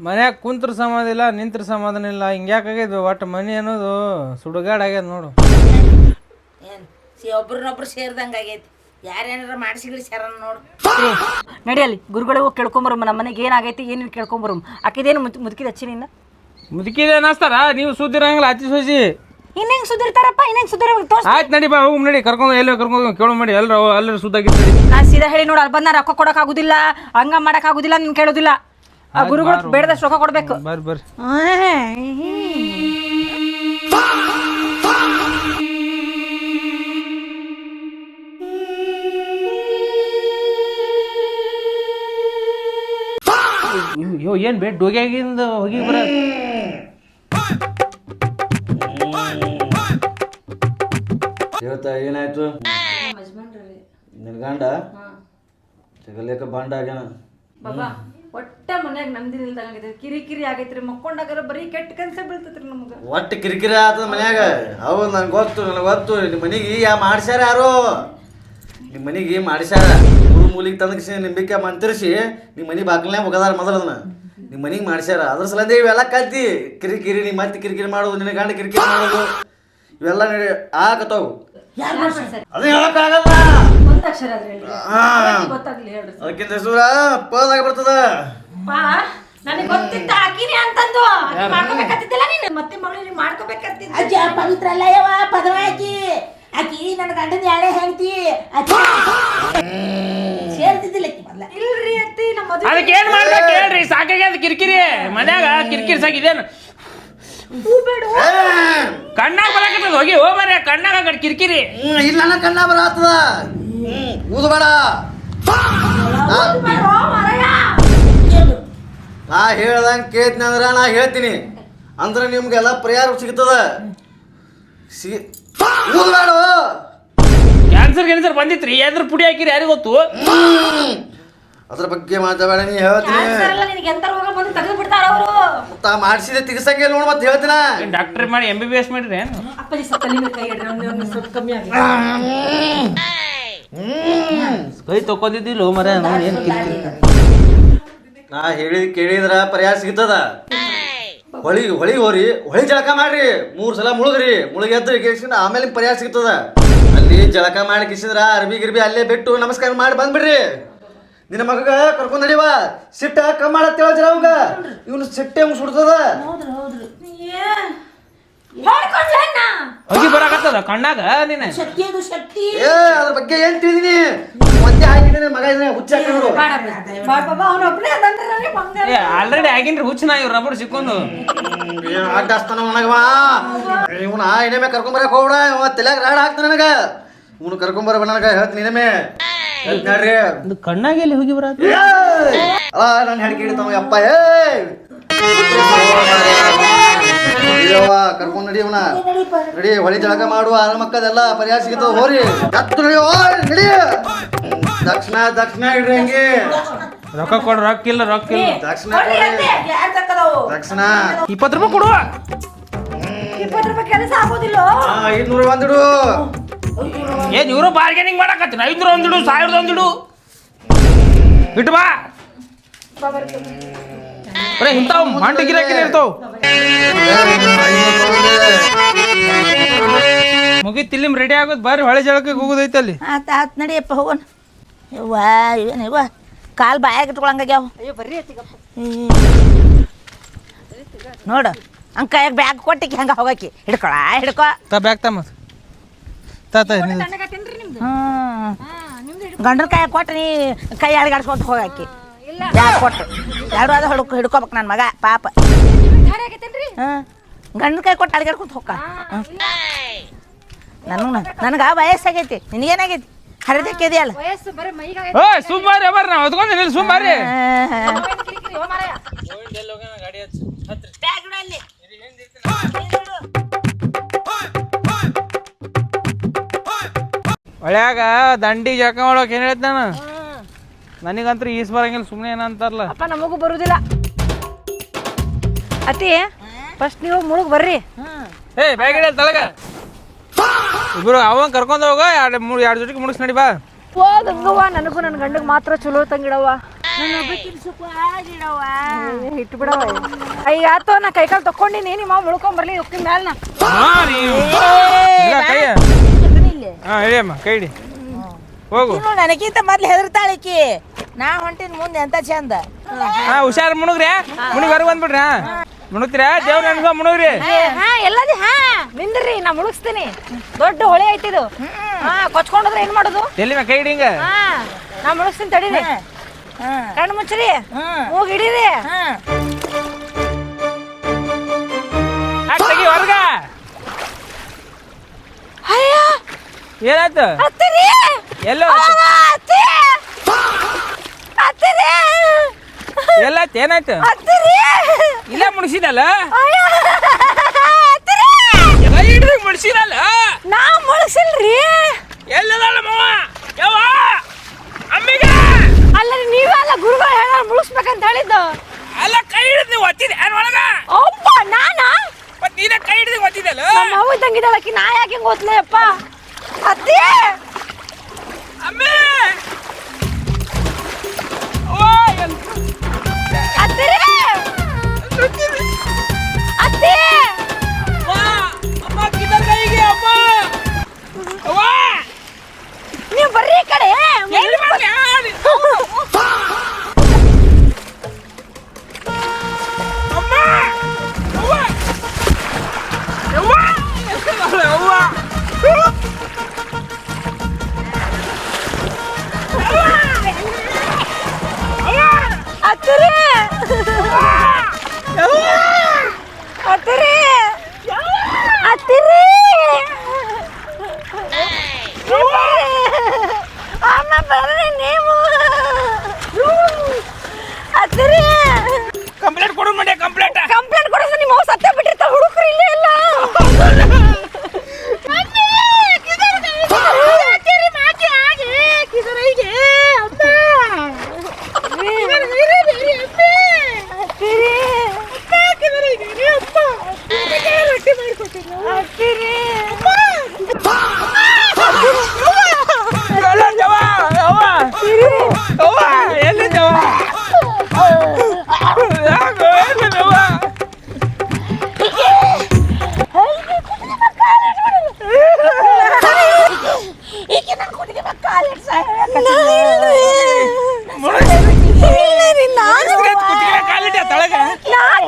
ಮನ್ಯಾಗ ಕುಂತ್ರ ಸಮಾಧಾನ ಇಲ್ಲ, ನಿಂತ್ರ ಸಮಾಧಾನ ಇಲ್ಲ. ಹಿಂಗ್ಯಾಕಾಗ್ಯದ ಒಟ್ಟು ಮನಿ ಅನ್ನೋದು ಸುಡುಗಾಡ್ ಆಗ್ಯದ ನೋಡು. ಏನು ಒಬ್ರನ್ನೊಬ್ರು ಸೇರ್ದಂಗೆ ಆಗೈತಿ. ಯಾರೇನಾರ ಮಾಡಿಸಿಗ್ಲಿ ಶರಣ ನೋಡು. ನಡಿಯಲ್ಲಿ ಗುರುಗಳಿಗೆ ಹೋಗಿ ಕೇಳ್ಕೊಂಬರು ನಮ್ಮ ಮನೆಗೆ ಏನಾಗೈತಿ ಏನೇನು ಕೇಳ್ಕೊಂಬರು. ಆಕಿದೇನು ಮುದುಕಿದ ಹಚ್ಚಿನಿಂದ ಮುದುಕಿದೆ ಅನ್ನಿಸ್ತಾರ, ನೀವು ಸುದ್ದಿರಂಗಿಲ್ಲ ಅತಿ ಸೋಸಿ. ಇನ್ನೇನು ಸುದ್ದಿರ್ತಾರಪ್ಪ, ಇನ್ನೇನು ಸುದ್ದಿರ. ಆಯ್ತು ನಡಿ ಬಾ, ಹೋಗಿ ನಡಿ, ಕರ್ಕೊಂಡು ಎಲ್ಲಿ ಕರ್ಕೊಂಡು ಕೇಳೋ ಮಾಡಿ ಎಲ್ಲರೂ ಸುದ್ದಾಗಿರ್ತೀರಿ. ನಾನು ಸೀದಾ ಹೇಳಿ ನೋಡು, ಅಲ್ಲಿ ಬಂದ ರೊಕ್ಕ ಕೊಡಕ್ ಆಗುದಿಲ್ಲ, ಹಂಗ ಮಾಡಕ್ ಆಗುದಿಲ್ಲ, ನೀನು ಕೇಳೋದಿಲ್ಲ. ಆ ಗುರುಗಳು ಬೇಡದಷ್ಟು ರೊಕ್ಕ ಕೊಡ್ಬೇಕು. ಬರ್ರಿ ಬರ್ರಿ. ಅಯ್ಯೋ ಏನ್ ಬೇಡ ಡೋಗ್ಯಾಗಿಂದ ಹೋಗಿ ಬರ. ಹೇಳ್ತಾ ಏನಾಯ್ತು? ನಿನ್ ಗಂಡ ಸಿಗಲೇಕ ಬಂಡ ಆಗ್ಯಾನ. ಬಾಬಾ ಒಟ್ಟ ಮನ್ಯಾಗ ನಮ್ದಿಲ್ದಂಗಿದೆ, ಕಿರಿಕಿರಿ ಆಗೈತ್ರಿ. ಮಕ್ಕೊಂಡಾಗ ಬರೀ ಕೆಟ್ಟ ಕನ್ಸ ಬೀಳ್ತೈತ್ರಿ ನಮ್ಗ. ಒಟ್ಟು ಕಿರಿಕಿರಿ ಆತದ ಮನ್ಯಾಗ. ಹೌದು, ನನಗೆ ಗೊತ್ತು. ನಿಮ್ಮ ಮನೆಗೆ ಮಾಡ್ಸ್ಯಾರ ಯಾರು? ನಿಮ್ಮ ಮನೆಗೆ ಮಾಡ್ಸ್ಯಾರ. ಮೂಲಿಗೆ ತಂದಕಿಸಿ ನಿಂಬಿಕೆ ಮಂತಿರಿಸಿ ನಿಮ್ಮ ಮನೆ ಬಾಗಿಲನೇ ಹೋಗದಾರ ಮೊದಲು. ಅದನ್ನ ನಿಮ್ಮ ಮನೆಗೆ ಮಾಡ್ಸ್ಯಾರ. ಅದ್ರ ಸಲಂದ ಇವೆಲ್ಲ ಕಲ್ತಿ ಕಿರಿಕಿರಿ. ನೀ ಮತ್ತೆ ಕಿರಿಕಿರಿ ಮಾಡೋದು, ನಿನ್ನ ಗಂಡ ಕಿರಿಕಿರಿ ಮಾಡೋದು, ಇವೆಲ್ಲ ಆಗತ್ತವು. ಅದು ಹೇಳಕ್ಕಾಗಲ್ಲ. ಅದಕ್ಕಿಂತ ಹೆಸರ ಪದಾಗ ಬರ್ತದ. ನನಗೆ ಗೊತ್ತಿತ್ತ ಆಕಿನೇ ಅಂತಂದು ಮಾಡ್ಕೋಬೇಕಂತಿದ್ದಿಲ್ಲ ನೀನು. ಮತ್ತೆ ಮಗಳಿಗೆ ಮಾಡ್ಕೋಬೇಕಂತಿದ್ದ. ಅಜ್ಜ ಪವಿತ್ರ ಅಲ್ಲ ಯವ್ವ, ಪದವ ಆಕಿ ಆಕಿ ನನ್ನ ಗಂಡನ ಯಾಳೆ ಹೇಳ್ತಿ ಸೇರ್ತಿದ್ದಿಲ್ಲ ಆಕಿ ಮೊದ್ಲ. ಇಲ್ರಿ ಅತ್ತಿ, ನಮ್ಮ ಮದುವೆ ಅದಕ್ಕೆ ಏನ್ ಮಾಡ್ಬೇಕು ಹೇಳ್ರಿ? ಸಾಕಾಗ್ಯದ ಕಿರಿಕಿರಿ ಮನ್ಯಾಗ. ಕಿರಿಕಿರಿ ಸಾಕಿದೇನು? ಕಣ್ಣಾಗ ಬರಾಕತ್ತದ, ಹೋಗಿ ಮರ್ಯ ಕಣ್ಣಾಗ ಕಿರಿಕಿರಿ. ಇಲ್ಲ ನನ್ನ ಕಣ್ಣ ಬರತ್ತದ. ಊದಬೇಡ. ನಾ ಹೇಳ್ದಂಗೆ ಕೇಳ್ತೀನಿ ಅಂದ್ರೆ ನಾ ಹೇಳ್ತೀನಿ ಅಂದ್ರೆ ನಿಮ್ಗೆಲ್ಲ ಪರಿಹಾರ ಸಿಗ್ತದ. ಊದಬೇಡ. ಕ್ಯಾನ್ಸರ್ ಬಂದಿತ್ರಿ, ಎದ್ರ ಪುಡಿ ಹಾಕಿರಿ ಯಾರಿಗೆ ಗೊತ್ತು? ಅದ್ರ ಬಗ್ಗೆ ಮಾತಾಡ. ನೀ ಹೇಳ್ತೀನಿ ಮಾಡಿಸಿದೆ ತಿರ್ಸಂಗೆ ನೋಡ್ ಮತ್ತೆ ಹೇಳ್ತೀನ. ಡಾಕ್ಟರ್ ಮಾಡಿ MBBS ಮಾಡಿರಿ ಏನು? ಅಪ್ಪಾಜಿ ಸತ್ತ ನಿಮ್ಮ ಕೈ ಇಡ್ರಿ, ಒಂದು ಸ್ವಲ್ಪ ಕಮ್ಮಿ ಆಗಿ. ಕೈ ತಕೊಂಡಿದ್ದಿಲ್ಲ ಮರ. ಏನು ಕಿರಿಕಿರಿ? ನಾ ಕೇಳಿದ್ರ ಪರಿಹಾರ ಸಿಗ್ತದ. ಹೊಳಿ ಹೋರಿ, ಹೊಳಿ ಜಳಕ ಮಾಡ್ರಿ, 3 ಸಲ ಮುಳುಗ್ರಿ. ಮುಳುಗೆದ್ರಿ ಕಿಸಿಂದ ಆಮೇಲೆ ಪರಿಹಾರ ಸಿಗ್ತದ. ಅಲ್ಲಿ ಜಳಕ ಮಾಡಿ ಕಿಸಿದ್ರ ಅರ್ಬಿ ಅಲ್ಲೇ ಬಿಟ್ಟು ನಮಸ್ಕಾರ ಮಾಡಿ ಬಂದ್ಬಿಡ್ರಿ. ನಿನ್ನ ಮಗ ಕರ್ಕೊಂಡ್ ನಡಿವ. ಸಿಟ್ಟ ಕಮ್ಮ ಮಾಡತ್ತೇಳ ಜರ ಅವಾಗ. ಇವನು ಸಿಟ್ಟೆ ಸುಡ್ತದ. ಹೋಗಿ ಬರಾಕತ್ತದ ಕಣ್ಣಾಗ ನೀನ. ಶಕ್ತಿ ಅದು ಶಕ್ತಿ. ಅದ್ರ ಬಗ್ಗೆ ಏನ್ ತಿಳಿದೀನಿ. ಮತ್ತೆ ಹಾಕಿದ್ದೀನಿ ಮಗ ಹುಚ್ಚ ಹಾಕಿ ನೋಡು. ಆಲ್ರೆಡಿ ಆಗಿನ್ರಿ ಹುಚ್ಚನ ಇವ್ರು ರಬಡ್ ಸಿಕ್ಕೊಂಡು. ಅಡ್ಡ ಹಸ್ತಾನ ನನಗವಾ. ಇವನ ಇನ್ನೊಮ್ಮೆ ಕರ್ಕೊಂಬರಕ್ ಹೋಗ್ಬಿಡ. ತಲೆಯಾಗ ರಾಡ್ ಹಾಕ್ತಾನ ನನಗ. ಇವನು ಕರ್ಕೊಂಬರ ನನಗ ಹೇಳ್ತೀನಿ ಇನ್ನೊಮ್ಮೆ. ನೋಡ್ರಿ ಕಣ್ಣಾಗ ಎಲ್ಲಿ ಹೋಗಿ ಬರ. ನಾನು ಹೆಡ್ಕಿ ಹಿಡಿತಾವ ಅಪ್ಪ. ಕರ್ಕೊಂಡ್ ನಡಿಯವನ ನಡಿ. ಹೊಳಿ ಜಳಕ ಮಾಡುವ ಮಕ್ಕದೆಲ್ಲ ಪರಿಹಾರ ಸಿಗ್ತಾವ. ಹೋರಿ ಕತ್ತು ನಡಿಯೋ ನಡಿ. ದಕ್ಷಿಣ ಇಡ್ರಿ ಹಂಗೆ. ರೊಕ್ಕ ಕೊಡು. ರೊಕ್ಕಿಲ್ಲ ದಕ್ಷಿಣ ದಕ್ಷಿಣ 20 ರೂಪಾಯಿ ಕೊಡುವ. 20 ರೂಪಾಯಿ ಕೆಲಸ ಆಗೋದಿಲ್ಲ. 500 ಒಂದಿಡು. ಏನ್ ಇವರು ಬಾರ್ಗೇನಿಂಗ್ ಮಾಡಕತ್ತೀನಿ? 500 ಒಂದಿಡು, 1000 ಒಂದಿಡು ಇಟ್ಟು ಬಾ. ಬರೀ ಇಂಥವು ಮಂಟು ಗಿರಾಕಿರಿ ಇರ್ತಾವ. ಮುಗಿತ್ ಇಲ್ಲಿ ರೆಡಿ ಆಗೋದು. ಬರ್ರಿ ಹೊಳೆ ಜಳಕಕ್ಕೆ ಹೋಗೋದೈತೆ ಅಲ್ಲಿ. ಆತ್ ನಡಿಯಪ್ಪ ಹೋಗೋಣ. ಯವ್ವ ಕಾಲು ಬಾಯಾಗ ಇಟ್ಕೊಳಂಗಾಗ್ಯಾವ. ನೋಡು ಅಂಕಾಯಾಗ ಬ್ಯಾಗ್ ಕೊಟ್ಟಿಗೆ ಹಂಗ ಹೋಗಕ್ಕೆ ಹಿಡ್ಕೊ. ಬ್ಯಾಗ್ ತಮ್ಮ ಗಂಡನ ಕೈ ಕೊಟ್ಟು ನೀ ಕೈ ಅಳಗಾಡ್ಸ್ಕೊಂತ ಹೋಗಾಕಿ. ಬ್ಯಾಗ್ ಕೊಟ್ಟು 2 ಅದ ಹಿಡ್ಕೋಬೇಕು ನನ್ನ ಮಗ ಪಾಪ. ಗಂಡನ ಕೈ ಕೊಟ್ಟು ಅಳಗಾಡ್ಕೊಂತ ಹೋಗ. ನನಗ ವಯಸ್ಸಾಗೈತಿ, ನಿನಗೇನಾಗೈತಿ? ಹರಿದಕ್ಕಿದೆಯಲ್ಲ. ಸುಮ್ಮಾರಿ ಬರ್ ನಾವು ಹೊತ್ಕೊಂಡ್ ಸುಮ್ಮಾರಿ. ಹೊಳ್ಯಾಗ ದಂಡಿ ಜಳಕ ಮಾಡೋಕೆ ಏನ್ ಹೇಳ್ತ ನಾನು? ನನಗಂತೂ ಈಸ್ ಬರಂಗಿಲ್ಲ. ಸುಮ್ಮನೆ ಏನಂತಾರಲ್ಲ ಅಪ್ಪ ನಮಗೂ ಬರುದಿಲ್ಲ. ಅತ್ತಿ ಫಸ್ಟ್ ನೀವು ಮುಳುಗ್ ಬರ್ರಿ. ಬ್ಯಾಗ್ ಹಿಡಿಯಲ್ಲ ತಳಗ. ಇಬ್ರು ಅವಂಗ ಕರ್ಕೊಂಡ್ ಹೋಗ. 2 ಜೊತೆಗೆ ಮುಗಿಸ್ ನಡಿ ಬಾ. ಹೋಗಂಗವ್ವ, ನನಗೂ ನನ್ನ ಗಂಡಗ್ ಮಾತ್ರ ಚಲೋ ತಂಗಿಡವ್ವ. ಇಟ್ಟು ಬಿಡವ ಈಗ ಆತೋ ನಾ ಕೈಕಾಲು ತಕೊಂಡಿನಿ ನಿಮ್ಮ ಮುಳ್ಕೊಂಡ್ ಬರ್ಲಿ ಉಕ್ಕಿನ ಮ್ಯಾಲ ನಾ ಹೇಳಿಯಮ್ಮ ಕೈ ಹಿಡಿ ಹೋಗು ನನಗಿಂತ ಮೊದ್ಲು ಹೆದರ್ತಾಳಿಕಿ ನಾ ಹೊಂಟಿನ ಮುಂದೆ ಎಂತ ಚಂದ ಹುಷಾರ್ ಮುಣಗ್ರಿ ಮುಣಿಗ್ ಹೊರಗೆ ಬಂದ್ಬಿಡ್ರಿ ಮುಣಗ್ತೀರಾ ದೇವ್ರ ಅನ್ಕೊ ಮುಣಗ್ರಿ ಎಲ್ಲದಿ ನಿಂದ್ರಿ ನಾ ಮುಳುಗಿಸ್ತೀನಿ ದೊಡ್ಡ ಹೊಳೆ ಐತಿದು ಕೊಚ್ಕೊಂಡ್ರೆ ಏನ್ ಮಾಡೋದು ಎಲ್ಲಿ ಕೈ ಹಿಡಿ ಹಿಂಗ ನಾ ಮುಳುಗಿಸ್ತೀನಿ ತಡೀರಿ ಕಣ್ಣು ಮುಚ್ಚ್ರಿ ಮೂಗ್ ಹಿಡೀರಿ ತೆಗಿ ಹೊರಗ ಅಯ್ಯ ಏನಾಯ್ತು ಅತ್ತಿರಿ ಎಲ್ಲೋ ಅತ್ತಿ ಅತ್ತಿರಿ ಎಲ್ಲಾಯ್ತು ಏನಾಯ್ತು ಅತ್ತಿರಿ ಇಲ್ಲ ಮುಣಿಸಿದಲ್ಲ ಅಯ್ಯ ಅತ್ತಿರಿ ಕೈ ಹಿಡಿದು ಮುಣಿಸಿದಲ್ಲ ನಾ ಮುಳುಗಿಸಿಲ್ರಿ ಎಲ್ಲದಲ್ಲ ಮಾವ ಯಾವ ಅಮ್ಮಿಗ ಅಲ್ಲರಿ ನೀವೆಲ್ಲ ಗುರುಗಳು ಹೇಳ ಮುಳುಗಿಸ್ಬೇಕಂತ ಹೇಳಿದ್ದು ಅಲ್ಲ ಕೈ ಹಿಡಿದು ನೀವು ಒತ್ತಿದೆ ಏನ್ ಒಳಗ ಒಬ್ಬ ನಾನಾ ಮತ್ ನೀನೇ ಕೈ ಹಿಡಿದು ಒತ್ತಿದಲ್ಲ ನಮ್ಮ ಅವ್ವ ತಂಗಿದಳಕಿ ನಾ ಯಾಕೆ ಹಿಂಗ್ ಓದ್ಲೆ ಅಪ್ಪ ಅತ್ತಿ ಅಮ್ಮಿ ಅತ್ತಿರಿ ಅತ್ತಿ ಅಮ್ಮ ಕಿದರ್ ಕೈಗೆ ಅಮ್ಮ ಅವ್ವ ನೀವು ಬರ್ರಿ ಈ ಕಡೆ ಎಲ್ಲಿ ಬರ್ಲಿ? ಅಮ್ಮ ಅವ್ವ ಅವ್ವ ಅವ್ವ ಅತ್ತಿರಿ ಅತ್ತಿರಿ ಅತ್ತಿರಿ ಅಮ್ಮ ಬರ್ರಿ ನೀವು ಅತ್ತಿರಿ ಕಂಪ್ಲೇಂಟ್ ಕೊಡು ಮಂಡ್ಯ ಕಂಪ್ಲೇಂಟ್ ಕಂಪ್ಲೇಂಟ್ ಕೊಡೋದು ನಿಮ್ಮ ಅವ್ವ ಸತ್ತೇ ಬಿಟ್ಟಿರ್ತಾವ ಹುಡುಗರು ಇಲ್ಲೇ ಇಲ್ಲ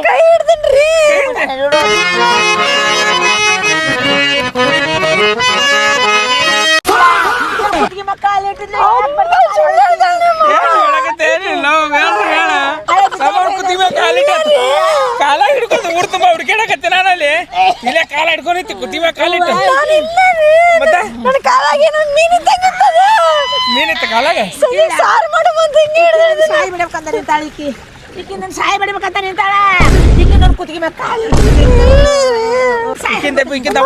ಕೈ ಹಿಡ್ದಿನ್ರಿ ಕಾಲ ಹಿಡ್ಕೊಂಡು ಊರ್ ತುಂಬಾ ಹುಡುಕಾಡಕತ್ತೆ ನಾನಲ್ಲಿ ಇಲ್ಲೇ ಕಾಲ ಹಿಡ್ಕೊಂಡಿತ್ತು ಕುತ್ತಿವ ಕಾಲಿಟ್ಟು ಮತ್ತೆ ನನ್ನ ಕಾಲಾಗೇನು ಮೀನಿತ್ತ ಕಾಲಾಗ ಸಾರು ಮಾಡೋ ಮುಂದೆ ಹಿಂಗೆ ಹಿಡ್ದು ಸಾಯಿ ಬಿಡ್ಬೇಕಂತ ನಿಂತಾಳ ಈಕಿ ನನ್ನ ಸಾಯಿ ಬಿಡ್ಬೇಕಂತ ನಿಂತಾಳ ಈಕಿ ನನ್ನ ಕುತ್ತಿಗೆ ಮೇಲೆ ಕಾಲು ಇಂಕಿಂತ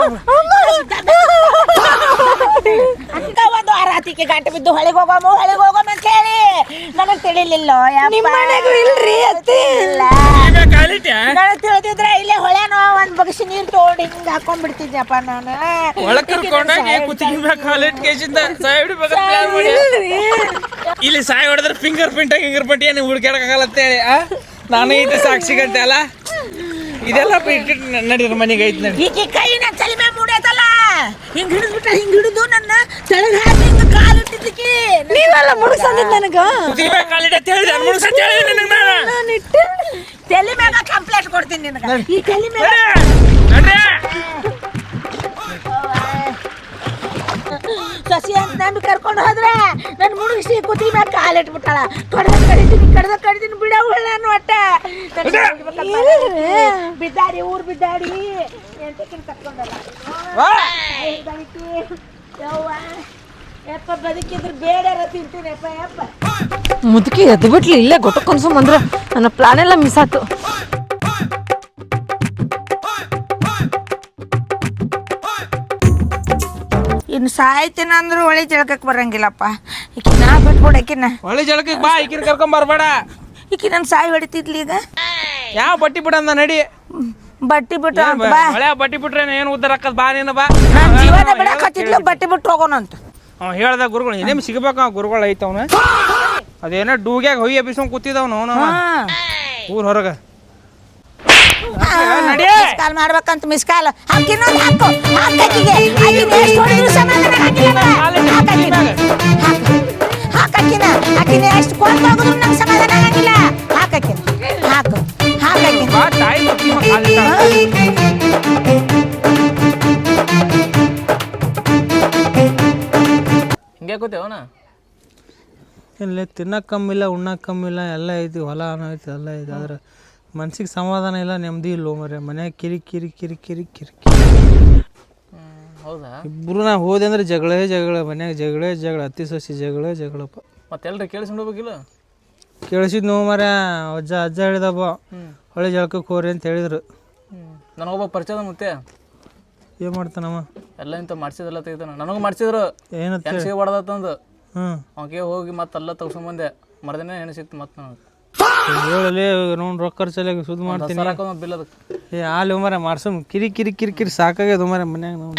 ಅಂತ ಒಂದು ಆರಾತಿಗೆ ಗಂಟೆ ಬಿದ್ದು ಹೊಳಿಗೆ ಹೋಗಮ್ಮ ಅಂತ ಹೇಳಿ ನನಗೆ ತಿಳಿಲಿಲ್ಲ ನಿಮ್ಮ ಮನೆಗೂ ಇಲ್ರಿ ಅತ್ತಿ ಇಲ್ಲ ಕಾಲಿಟ್ಟ ನನಗೆ ತಿಳಿದಿದ್ರೆ ಇಲ್ಲೇ ಹೊಳೆನೋ ಒಂದ್ ಬಗ್ಸಿ ನೀರು ತಗೊಂಡು ಹಿಂಗೆ ಹಾಕೊಂಡ್ಬಿಡ್ತಿದ್ನಪ್ಪ ನಾನು ಒಳಗ್ ಕರ್ಕೊಂಡಾಗಿ ಕುತ್ತಿಗೆ ಮ್ಯಾಗ ಕಾಲಿಟ್ಟು ಕೇಸಿಂದ ಸಾಯಿ ಹಿಡಿಬೇಕಂತ ಪ್ಲಾನ್ ಮಾಡಿ ಇಲ್ಲಿ ಸಾಯಿ ಹೊಡೆದ್ರೆ ಫಿಂಗರ್ ಪ್ರಿಂಟ್ ಏನು ಹುಡುಕಾಡಕ್ಕಾಗಲ್ಲ ಅಂತೇಳಿ ನಾನು ಇದು ಸಾಕ್ಷಿ ಗಂಟೆ ಅಲ್ಲ ಇದೆಲ್ಲ ಇಟ್ಟಿಟ್ಟು ನಡೀರ ಮನೆಗೆ ಐತ್ ನಡಿ ಈಕಿ ಕೈ ನನ್ನ ತಲೆ ಮೇಲೆ ಮೂಡೈತಲ್ಲ ಹಿಂಗ್ ಹಿಡಿದ್ಬಿಟ್ಟ ಹಿಂಗ್ ಹಿಡಿದು ನನ್ನ ತೆಳಗ್ ಹಾಕಿ ಹಿಂಗ ಕಾಲಿಟ್ಟಿದ್ದಕ್ಕೆ ನೀವೆಲ್ಲ ಮುಡುಸಂದಿದ್ ನನಗ ಕುತ್ತಿಗೆ ಮ್ಯಾಗ ಕಾಲಿಟ್ಟು ಅಂತ ಹೇಳಿದೆ ನಾನು ಮುಡ್ಸಂತ ಹೇಳಿದೆ ನಿನಗೆ ನಾನು ತಲೆ ಮ್ಯಾಗ ಕಂಪ್ಲೇಂಟ್ ಕೊಡ್ತೀನಿ ನಿನಗ ಈ ತಲೆ ಮ್ಯಾಗ ನಡ್ರಿ ಸಸಿ ಅಂತ ನಂಬಿ ಕರ್ಕೊಂಡು ಹೋದ್ರೆ ನನ್ನ ಮುಳುಗಿಸಿ ಕುತ್ತಿಗೆ ಮ್ಯಾಗ ಕಾಲಿಟ್ಬಿಟ್ಟಾಳ ಕಡ್ದ ಕಡಿದೀನಿ ಬಿಡವಳ ನಾನು ಒಟ್ಟ ಬಿದ್ದಾಡಿ ಊರ್ ಬಿದ್ದಾಡಿ ಎಂಟಕ್ಕಿನ ಕರ್ಕೊಂಡಲ್ಲ ಯವ್ವ ಯಪ್ಪ ಬದುಕಿದ್ರೆ ಬೇಡಾರ ತಿಂತೀನಿ ಯಪ್ಪ ಯಪ್ಪ ಮುದುಕಿ ಎದ್ದು ಬಿಟ್ಲಿ ಇಲ್ಲೇ ಗೊಟ್ಟಕೊಂಡ್ಸಂಬಂದ್ರ ನನ್ನ ಪ್ಲಾನ್ ಎಲ್ಲ ಮಿಸ್ ಆತು ಇನ್ನು ಸಾಯ್ತೀನಿ ಅಂದ್ರೂ ಒಳ್ಳೆ ಜಳಕಕ್ಕೆ ಬರಂಗಿಲ್ಲಪ್ಪ ಈಕಿ ನಾ ಬಿಟ್ಬಿಡಕಿನ ಒಳ್ಳೆ ಜಳಕಕ್ಕೆ ಬಾ ಈಕಿನ ಕರ್ಕೊಂಡ್ ಬರ್ಬೇಡ ಈಕಿ ನನ್ನ ಸಾಯಿ ಹೊಡಿತಿದ್ಲಿ ಈಗ ಯಾವ ಬಟ್ಟಿ ಬಿಡಂದ ನಡಿ ಬಟ್ಟಿ ಬಿಟ್ಟು ಅಂತ ಬಾ ಹಳೆ ಬಟ್ಟಿ ಬಿಟ್ರೆ ಏನು ಉದ್ದಾರ ಹಾಕದ್ ಬಾ ನೀನು ಬಾ ನನ್ನ ಜೀವನ ಬಿಡಕತ್ತಿದ್ಲು ಬಟ್ಟಿ ಬಿಟ್ಟು ಹೋಗೋಣ ಅಂತ ಹೇಳ್ದ ಗುರುಗಳು ಏನೇಮ್ ಸಿಗ್ಬೇಕು ಗುರುಗಳು ಐತವನ ಅದೇನೋ ಡೂಗ್ಯಾಗ ಹೊಯ್ಯ ಬಿಸ್ಕೊಂಡ್ ಕೂತಿದಾವ್ ನಾವು ಊರ್ ಹೊರಗ ಕಾಲ್ ಮಾಡ್ಬೇಕಂತ ಮಿಸ್ ಕಾಲ್ ಹಾಕಿನೊಂದು ಹಾಕು ಹಾಕಿಗೆ ಹಾಕಿನ ಎಷ್ಟು ಕೊಂಡು ಹೋಗುದು ನಂಗೆ ಸಮಾಧಾನ ಆಗಂಗಿಲ್ಲ ಹಾಕಿನ ಹಾಕು ಹಾಕಿನ ಬಾ ತಾಯಿ ಮಕ್ಕಿ ಹಿಂಗೆ ಕೂತೇವನ ಇಲ್ಲಿ ತಿನ್ನಕ್ಕೆ ಕಮ್ಮಿಲ್ಲ ಉಣ್ಣಕ್ಕೆ ಕಮ್ಮಿಲ್ಲ ಎಲ್ಲ ಐತಿ ಹೊಲ ಐತಿ ಎಲ್ಲ ಐತಿ ಆದ್ರೆ ಮನ್ಸಿಗೆ ಸಮಾಧಾನ ಇಲ್ಲ ನೆಮ್ಮದಿ ಇಲ್ಲ ಮರೆ ಮನ್ಯಾಗ ಕಿರಿ ಕಿರಿ ಕಿರಿ ಕಿರಿ ಕಿರಿ ಹೌದಾ ಇಬ್ಬರು ನಾ ಹೋದೆ ಅಂದ್ರೆ ಜಗಳ ಮನ್ಯಾಗ ಜಗಳ ಅತ್ತಿ ಸಸಿ ಜಗಳಪ್ಪ ಮತ್ತೆ ಎಲ್ರಿ ಕೇಳಿಸ್ಕೊಂಡು ಹೋಗ್ಬೇಕಿಲ್ಲ ಕೇಳಿಸಿದ್ ನೋವು ಮರ ಅಜ್ಜ ಹೇಳಿದಪ್ಪ ಹೊಳೆ ಜಳಕಕ್ಕೆ ಹೋರಿ ಅಂತ ಹೇಳಿದ್ರು ನನಗೊಬ್ಬ ಪರಿಚಯದ ಮತ್ತೆ ಏನು ಮಾಡ್ತಾನಮ್ಮ ಎಲ್ಲ ಇಂಥ ಮಾಡ್ಸಿದೆಲ್ಲ ತೆಗಿತಾನ ನನಗೆ ಮಾಡ್ಸಿದ್ರು ಏನಂತ ಹೆಣ್ಸಿಗೆ ಹೊಡೆದತ್ತಂದು ಹ್ಞೂ ಅವಕ್ಕೆ ಹೋಗಿ ಮತ್ತೆಲ್ಲ ತಗ್ಸ್ಕೊಂಬಂದೆ ಮರ್ದಿನ ಹೆಣ್ಣು ಸಿಕ್ತು ಮತ್ತೆ ನನಗೆ ಹೇಳಲಿ ನೋಡಿ ರೊಕ್ಕ ಖರ್ಚಲ್ಲಿ ಸುದ್ದಿ ಮಾಡ್ತೀನಿ ಬಿಲ್ ಅದಕ್ಕೆ ಏ ಆಲಿ ಮರ ಮಾಡ್ಸಮ್ ಕಿರಿ ಕಿರಿ ಕಿರಿ ಕಿರಿ ಸಾಕಾಗ್ಯದ ಮರ ಮನ್ಯಾಗ ನಾವು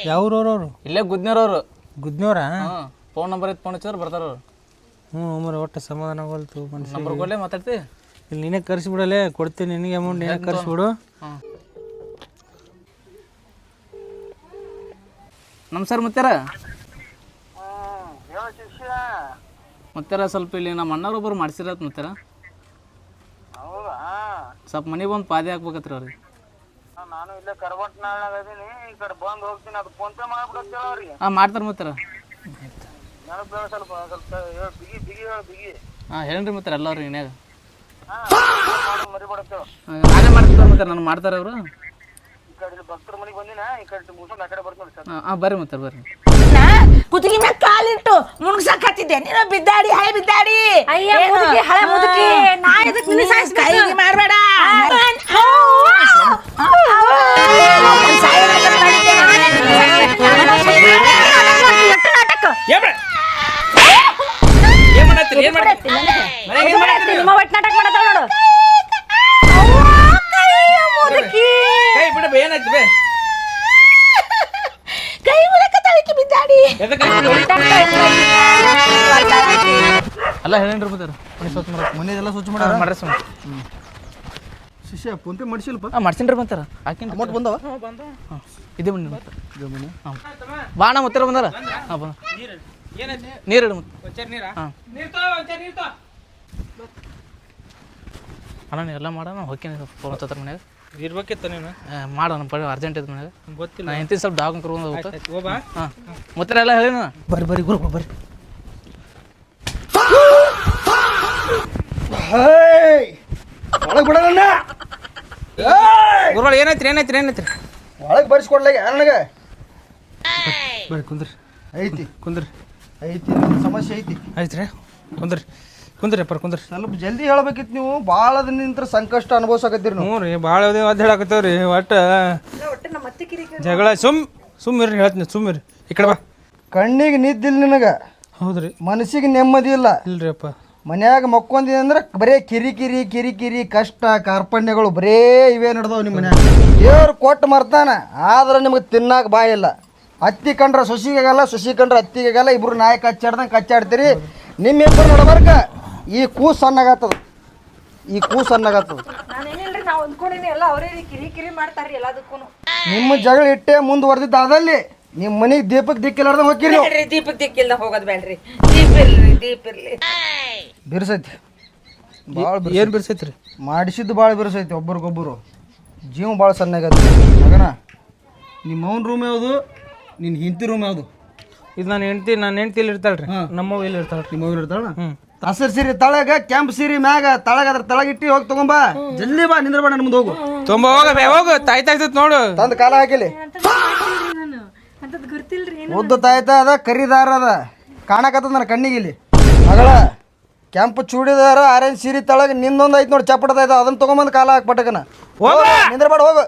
ಯಾವ್ರವ್ರವ್ರು ಇಲ್ಲೇ ಗುದ್ನವ್ರವ್ರು ಗುದ್ನವ್ರ ಹಾಂ ಫೋನ್ ನಂಬರ್ ಇತ್ತು ಫೋನ್ ಹಚ್ಚಿದ್ರೆ ಬರ್ತಾರ ಅವ್ರು ಹ್ಞೂ ಮರ ಒಟ್ಟು ಸಮಾಧಾನ ಆಗೋಲ್ತು ಮನುಷ್ಯ ನಂಬರ್ ಕೊಡಲೇ ಮಾತಾಡ್ತಿ ಇಲ್ಲಿ ನೀನೇ ಕರ್ಸಿಬಿಡಲೇ ಕೊಡ್ತೀನಿ ನಿನಗೆ ಅಮೌಂಟ್ ನೀನೇ ಕರ್ಸಿಬಿಡು ಹಾಂ ನಮಸ್ಕಾರ ಮುತ್ತಾರ ಮುತ್ತಾರ ಸ್ವಲ್ಪ ಇಲ್ಲಿ ನಮ್ಮ ಅಣ್ಣವ್ರೊಬ್ಬರು ಮಾಡ್ಸಿರತ್ ಮುತ್ತಾರ ಸ್ವಲ್ಪ ಮನೆಗೆ ಬಂದು ಪಾದಿ ಹಾಕ್ಬೇಕತ್ರಿ ಅವ್ರಿಗೆ ನಾನು ಇಲ್ಲೇ ಕರ್ಬಟ್ನಾಳಾಗ ಅದೀನಿ ಈ ಕಡೆ ಬಂದು ಹೋಗ್ತೀನಿ ಅದು ಫೋನ್ ಪೇ ಮಾಡ್ಬಿಡತ್ತೇಳ ಅವ್ರಿಗೆ ಹಾಂ ಮಾಡ್ತಾರೆ ಮುತ್ತಾರ ನನಗೆ ಸ್ವಲ್ಪ ಬಿಗಿ ಹಾಂ ಹೇಳ್ರಿ ಮುತ್ತಾರ ಎಲ್ಲ ಅವ್ರಿಗೆ ಇನ್ಯಾಗ ಮರಿಬಿಡತ್ತೇಳ ನಾನೇ ಮಾಡ್ತಾರೆ ಮುತ್ತಾರ ನಾನು ಮಾಡ್ತಾರೆ ಅವರು ಈ ಕಡೆ ಭಕ್ತರ ಮನೆಗೆ ಬಂದಿನ ಈ ಕಡೆ ಮುಗಿಸ್ಕೊಂಡು ಆ ಕಡೆ ಬರ್ತೀನಿ ಸರ್ ಹಾಂ ಬರ್ರಿ ಮುತ್ತಾರ ಬರ್ರಿ ಕುತ್ತಿಗೆ ಮ್ಯಾಗ ಕಾಲಿಟ್ಟು ಮುಣಗ್ಸಕತ್ತಿದ್ದೆ ನೀನು ಬಿದ್ದಾಡಿ ಹಳೆ ಬಿದ್ದಾಡಿ ಅಯ್ಯ ಮುದುಕಿ ಹಳೆ ಮುದುಕಿ ನಾ ಎದಕ್ ನಿನ್ನ ಸಾಯಿಸ್ಬೇಕು ಕೈಗೆ ಮಾಡಬೇಡ ನಿಮ್ಮ ಒಟ್ಟು ನಾಟಕ ಮಾಡತ್ತಾಳ ನೋಡು ಮುದುಕಿ ಕೈ ಬಿಡ ಏನಾಯ್ತು ಬೇ ಕೈ ಮುಳಕತ್ತಾಳಿಕೆ ಬಿದ್ದಾಡಿ ಅಲ್ಲ ಹೇಳೇನ್ರಿ ಮುತ್ತಾರ ಮನೆಯೆಲ್ಲ ಸ್ವಚ್ಛ ಮಾಡ್ರಿ ಸುಮ್ಮನೆ ಶಿಷ್ಯ ಫೋನ್ ಪೇ ಮಾಡಿಸಿಲ್ಪ ಹಾಂ ಮಾಡ್ಸೀನಿ ಮತ್ತೆ ಹಾಕಿನ ಅಮೌಂಟ್ ಬಂದವ ಹಾಂ ಇದೇ ಬನ್ನಿ ಮತ್ತೆ ಹಾಂ ಬಾಣ ಮುತ್ತಾರ ಬಂದಾರ ಹಾಂ ಬಂದ ನೀರು ಇಡು ಮತ್ತೆ ಹಾಂ ಅಣ್ಣ ನೀ ಎಲ್ಲ ಮಾಡೋಣ ಹೋಗ್ತೀನಿ ಫೋನ್ ಹಚ್ಚತ್ರ ಮನ್ಯಾಗ ಇರ್ಬೇಕಿತ್ತ ನೀನು ಮಾಡೋಣ ಪಡೆ ಅರ್ಜೆಂಟ್ ಇತ್ತು ಮನ್ಯಾಗ ಗೊತ್ತಿಲ್ಲ ನಾ ಎಂತ ಸ್ವಲ್ಪ ಡಾಕ್ ಕರ್ಕೊಂಡು ಹೋಗ್ತಾ ಹೋಬಾ ಹಾಂ ಮುತ್ತಾರ ಎಲ್ಲ ಹೇಳಿ ಬರ್ರಿ ಬರ್ರಿ ಗುರು ಬರ್ರಿ ಒಳಗೆ ಬಿಡೋಣ ಗುರುಗಳು ಏನಾಯ್ತು ಒಳಗೆ ಬರ್ಸ್ಕೊಡ್ಲಾಗ ನನಗೆ ಬರ್ರಿ ಕುಂದ್ರಿ ಐತಿ ಕುಂದ್ರಿ ಐತಿ ಸಮಸ್ಯೆ ಐತಿ ಆಯ್ತು ರೀ ಕುಂದ್ರಿ ಅಪ್ಪ ಕುಂದ್ರಿ ಸ್ವಲ್ಪ ಜಲ್ದಿ ಹೇಳ್ಬೇಕಿತ್ತು ನೀವು ಭಾಳ ನಿಂತ್ರ ಸಂಕಷ್ಟ ಅನುಭವಿಸಕತ್ತೀರಿ ನೀವು ಹ್ಞೂ ರೀ ಭಾಳ ಒದ್ದಾಡಕತ್ತೇವ್ರಿ ಒಟ್ಟು ಜಗಳ ಸುಮ್ಮಿರ್ರಿ ಹೇಳ್ತೀನಿ ಸುಮ್ಮಿರಿ ಈ ಕಡೆ ಬಾ ಕಣ್ಣಿಗೆ ನಿದ್ದಿಲ್ಲ ನಿನಗೆ ಹೌದ್ರಿ ಮನಸ್ಸಿಗೆ ನೆಮ್ಮದಿ ಇಲ್ಲ ಇಲ್ರಿ ಅಪ್ಪ ಮನ್ಯಾಗ ಮಕ್ಕೊಂದಿ ಅಂದ್ರೆ ಬರೇ ಕಿರಿ ಕಷ್ಟ ಕಾರ್ಪಣ್ಯಗಳು ಬರೇ ಇವೇ ನಡೆದವು ನಿಮ್ಮ ಮನ್ಯಾಗ ದೇವ್ರು ಕೊಟ್ಟು ಮರ್ತಾನ ಆದ್ರೆ ನಿಮಗೆ ತಿನ್ನಾಕ ಬಾಯಿಲ್ಲ ಅತ್ತಿ ಕಂಡ್ರೆ ಸೊಸಿಗಾಗಲ್ಲ ಸೊಸಿ ಕಂಡ್ರೆ ಅತ್ತಿಗಾಗಲ್ಲ ಇಬ್ರು ನಾಯಿ ಕಚ್ಚಾಡ್ತೀರಿ ನಿಮ್ಮಿಬ್ಬರು ನಡಬರ್ಕ ಈ ಕೂಸು ಸಣ್ಣಗಾಗ್ತದ ನಾನೇನಿಲ್ರಿ ನಾವು ಅಂದ್ಕೊಂಡಿನಿ ಎಲ್ಲ ಅವರೇ ಕಿರಿ ಮಾಡ್ತಾರ್ರಿ ಎಲ್ಲದಕ್ಕೂ ನಿಮ್ಮ ಜಗಳ ಇಟ್ಟೆ ಮುಂದುವರೆದಿದ್ದ ಅದಲ್ಲಿ ನಿಮ್ಮ ಮನೆಗೆ ದೀಪಕ್ಕೆ ದಿಕ್ಕಿಲ್ಲಾರ್ದ ಹೋಗಿರಿ ನೀವು ದೀಪಕ್ ದಿಕ್ಕಿಲ್ದ ಹೋಗೋದು ಬೇಡ್ರಿ ದೀಪ ಇರ್ಲಿ ಬಿರ್ಸೈತಿ ಭಾಳ ಏನು ಬಿಡ್ಸೈತ್ರಿ ಮಾಡಿಸಿದ್ದು ಭಾಳ ಬಿರ್ಸೈತಿ ಒಬ್ರಿಗೊಬ್ಬರು ಜೀವ ಭಾಳ ಸಣ್ಣಗತ್ತೆ ಮಗನ ನಿಮ್ಮ ಅವ್ನ ರೂಮ್ ಯಾವುದು ನಿನ್ನ ಹಿಂತಿ ರೂಮ್ ಯಾವುದು ಇದು ನನ್ನ ಹೆಂಡ್ತಿ ಇಲ್ಲಿ ಇರ್ತಾಳ್ರಿ ನಮ್ಮವ್ವ ಇಲ್ಲಿ ಇರ್ತಾಳ್ರಿ ನಿಮ್ಮ ಅವ್ರು ಇರ್ತಾಳ ಹಸಿರು ಸೀರೆ ತಳಗ ಕೆಂಪು ಸೀರೆ ಮ್ಯಾಗ ತಳಗ ಅದ್ರ ತಳಗಿಟ್ಟಿ ಹೋಗಿ ತಗೊಂಬಾ ಜಲ್ದಿ ಬಾ ನಿಂದ್ರ ಬಾ ನನ್ನ ಮುಂದೆ ಹೋಗು ತುಂಬ ಹೋಗು ತಾಯ್ತೈತ್ ನೋಡು ತಂದು ಕಾಲ ಹಾಕಿಲಿ ಅಂತದ್ ಗೊತ್ತಿಲ್ರಿ ಉದ್ದ ತಾಯ್ತ ಅದ ಕರಿದಾರ ಅದ ಕಾಣಕತ್ತದ ನನ್ನ ಕಣ್ಣಿಗೆ ಇಲ್ಲಿ ಮಗಳ ಕೆಂಪು ಚೂಡಿದಾರ ಆರೆಂಜ್ ಸೀರೆ ತಳಗ ನಿಂದೊಂದು ಐತ್ ನೋಡಿ ಚಪ್ಪಟದ ಐತ ಅದನ್ನ ತಗೊಂಬಂದು ಕಾಲ ಹಾಕ್ಪಟ್ಟಕನ ನಿಂದ್ರ ಬಾಡ ಹೋಗು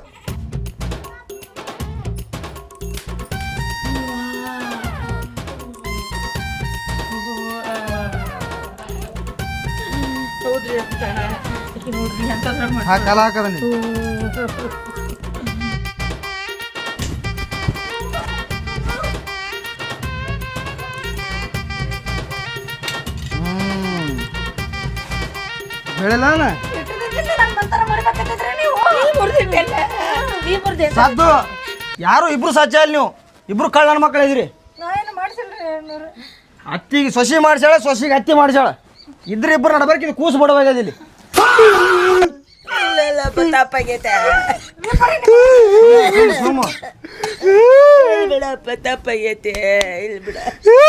ಕಾಲ ಹಾಕದ ನೀ ಹೇಳಿಲ್ಲ ನಾನು ನನ್ನ ಮಂತರ ಮಾಡ್ಬೇಕಂತಿದ್ರೆ ನೀವು ನೀ ಮುರ್ದೆ ಸಾಧ್ದು ಯಾರು ಇಬ್ರು ಸಾಧ್ಯ ಇಲ್ಲ ನೀವು ಇಬ್ರು ಕಳ್ಳ ನನ್ನ ಮಕ್ಕಳು ಇದ್ರಿ ನಾ ಏನು ಮಾಡ್ಸಿಲ್ರಿ ಅನ್ನೋರು ಅತ್ತಿಗೆ ಸೊಸಿ ಮಾಡ್ಸ್ಯಾಳ ಸೊಸಿಗೆ ಅತ್ತಿ ಮಾಡ್ಸ್ಯಾಳ ಇದ್ರ ಇಬ್ರು ನಡಬರ್ಕಿದ್ ಕೂಸು ಬಡವಾಗ್ಯದ ಇಲ್ಲಿ ತಪ್ಪಾಗೈತೆ ಸುಮ್ಮ ಬಿಡಪ್ಪ ತಪ್ಪಾಗೈತೆ ಇಲ್ಲಿ ಬಿಡ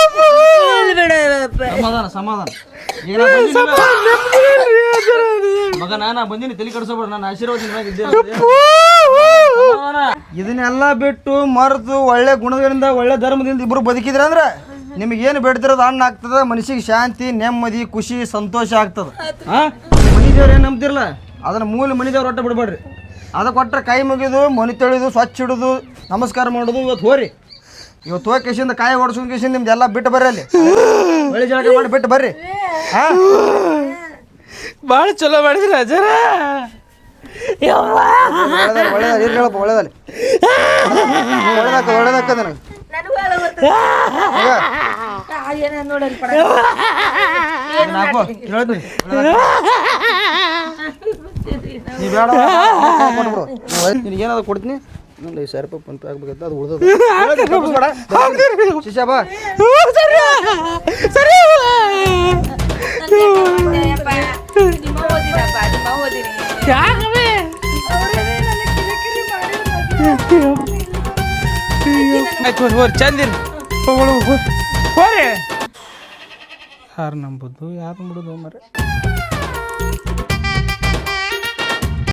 ಬಿಡಪ್ಪ ಸಮಾಧಾನ ಸಮಾಧಾನ ಈಗ ನಾ ಬಂದೀನಿ ಮಗ ನಾ ಬಂದೀನಿ ತಲೆ ಕಡಿಸೋಬೇಡ ನಾನು ಆಶೀರ್ವಾದ ನಿಮ್ಗೆ ಇದ್ದೇ ಇದನ್ನೆಲ್ಲ ಬಿಟ್ಟು ಮರೆತು ಒಳ್ಳೆ ಗುಣಗಳಿಂದ ಒಳ್ಳೆ ಧರ್ಮದಿಂದ ಇಬ್ರು ಬದುಕಿದ್ರೆ ಅಂದ್ರೆ ನಿಮಗೇನು ಬೇಡ್ತಿರೋದು ಹಣ್ಣು ಆಗ್ತದೆ ಮನಸ್ಸಿಗೆ ಶಾಂತಿ ನೆಮ್ಮದಿ ಖುಷಿ ಸಂತೋಷ ಆಗ್ತದೆ ಹಾಂ ಮನೆ ದೇವ್ರು ಏನು ನಂಬ್ತಿರಲ್ಲ ಅದನ್ನು ಮೂಲ ಮನೆ ದೇವ್ರು ಒಟ್ಟ ಬಿಡಬೇಡ್ರಿ ಅದು ಕೊಟ್ಟರೆ ಕೈ ಮುಗಿದು ಮನೆ ತೊಳೆದು ಸ್ವಚ್ಛ ಇಡೋದು ನಮಸ್ಕಾರ ಮಾಡೋದು ಇವತ್ತು ಹೋರಿ ಇವತ್ತು ಹೋಗಿ ಕೇಸಿಂದ ಕಾಯಿ ಹೊಡ್ಸ್ಕೊಂಡು ಕೇಸಿಂದ ನಿಮ್ದು ಎಲ್ಲ ಬಿಟ್ಟು ಬರ್ರಿ ಅಲ್ಲಿ ಒಳ್ಳೆ ಜಳಕ ಮಾಡಿ ಬಿಟ್ಟು ಬರ್ರಿ ಹಾಂ ಭಾಳ ಚಲೋ ಮಾಡಿದ್ರಿ ಅಜ್ಜಾರ. ಒಳ್ಳೇದಲ್ಲ ಒಳ್ಳೇದಲ್ಲ ಇರ್ಲಿ ಹೇಳಪ್ಪ ಒಳ್ಳೇದಲ್ಲ ಒಳ್ಳೇದಾಗ್ತದೆ ನನಗೆ ಏನ ನೋಡಲ್ ಪಡ ನಾಲ್ಕು ಹೇಳ್ತೀನಿ ನೀ ಬೇಡ ಕೊಟ್ಬಿಡು ನಿನಗೇನಾದ್ರು ಕೊಡ್ತೀನಿ ಇನ್ನೊಂದು 5,000 ರೂಪಾಯಿ ಫೋನ್ ಪೇ ಆಗ್ಬೇಕಂತ ಅದು ಉಳ್ದದ ಶಿಷ್ಯ ಬಾ ನಿಮ್ಮ ಓದಿರಪ್ಪ ನಿಮ್ಮ ಓದಿರಿ ಯಾಕವೇ ಆಯ್ತು ಹೋರಿ ಚಂದಿರಿ ಹೋರಿ ಯಾರು ನಂಬುದು ಯಾರು ಬಿಡೋದು ಮರೆ